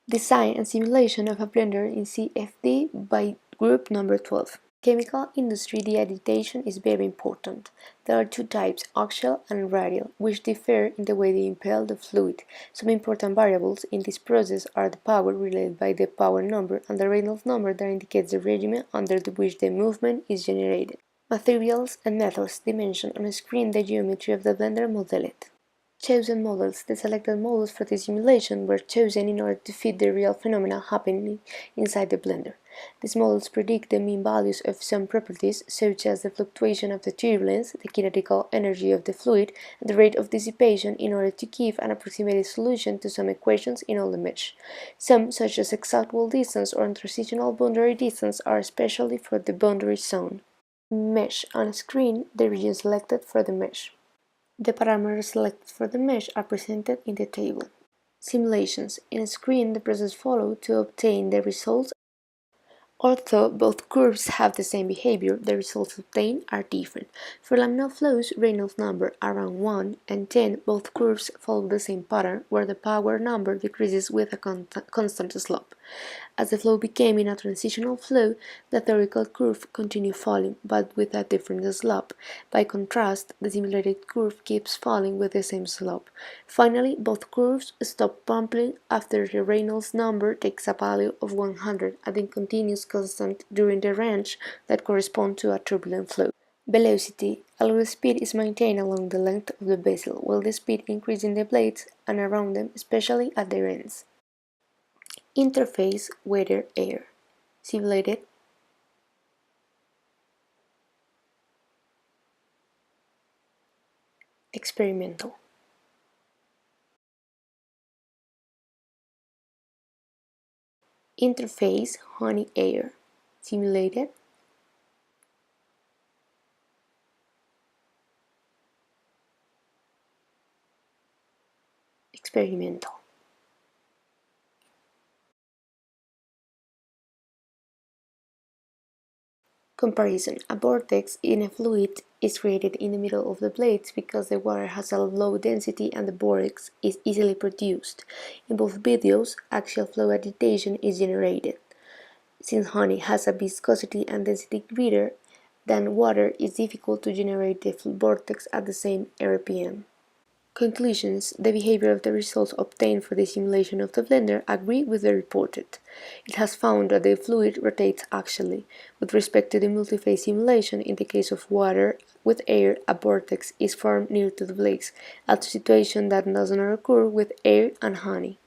Design and simulation of a blender in CFD by group number 12. Chemical industry deagitation is very important. There are two types, axial and radial, which differ in the way they impel the fluid. Some important variables in this process are the power related by the power number and the Reynolds number that indicates the regime under which the movement is generated. Materials and methods dimension on a screen the geometry of the blender modeled. Chosen models. The selected models for the simulation were chosen in order to fit the real phenomena happening inside the blender. These models predict the mean values of some properties, such as the fluctuation of the turbulence, the kinetical energy of the fluid, and the rate of dissipation in order to give an approximated solution to some equations in all the mesh. Some, such as exact wall distance or transitional boundary distance, are especially for the boundary zone. Mesh. On screen, the region selected for the mesh. The parameters selected for the mesh are presented in the table. Simulations. In a screen, the process followed to obtain the results. Although both curves have the same behavior, the results obtained are different. For laminar flows, Reynolds number around 1 and 10, both curves follow the same pattern, where the power number decreases with a constant slope. As the flow became in a transitional flow, the theoretical curve continued falling, but with a different slope. By contrast, the simulated curve keeps falling with the same slope. Finally, both curves stop pumping after the Reynolds number takes a value of 100 and then continues constant during the range that corresponds to a turbulent flow. Velocity. A low speed is maintained along the length of the vessel, while the speed increases in the blades and around them, especially at their ends. Interface, weather, air. Simulated. Experimental. Interface, honey, air. Simulated. Experimental. Comparison. A vortex in a fluid is created in the middle of the blades because the water has a low density and the vortex is easily produced. In both videos, axial flow agitation is generated. Since honey has a viscosity and density greater than water, it's difficult to generate the vortex at the same RPM. Conclusions. The behavior of the results obtained for the simulation of the blender agree with the reported. It has found that the fluid rotates axially. With respect to the multiphase simulation, in the case of water with air, a vortex is formed near to the blades, a situation that does not occur with air and honey.